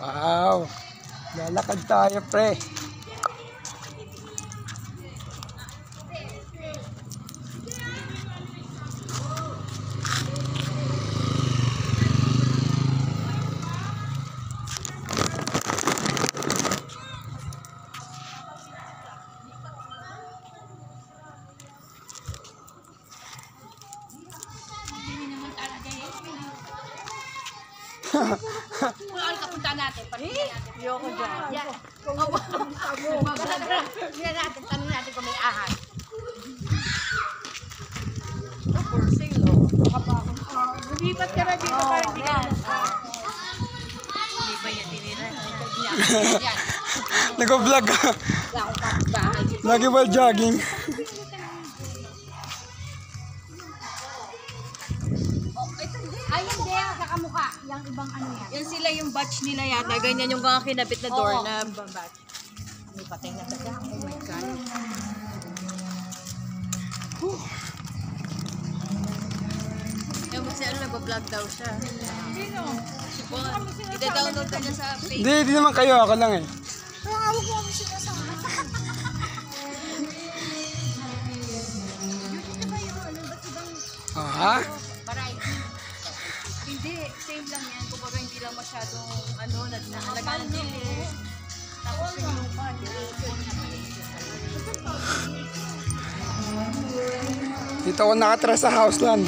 Wow. Lalakad tayo, pre. Kung ano kapunta natin, pati natin. Ayoko dyan. Yan. Hindi natin, tanong natin kung may ahas. For sale, oh. Lumipat ka na dito para hindi ka hindi ba yan tinira? Yan. Nag-vlog ka. Lagi ba jogging? Ay, hindi. Kakamukha. Yung ibang ano yan. Yan sila yung batch nila yata. Ganyan yung mga kinabit na door na ibang batch. May patay na daga. Oh my God. yung kasi ano, nagpa-vlog daw siya. Sino? Si Paul. Ida-download ka na sa page. Hindi naman kayo. Ako lang eh. Ha? Variety. Hindi, same lang yan. Kumbaga hindi lang masyadong ano, nalagaan ng dili. Tapos yung lupa, Dito ako nakatira sa Houseland.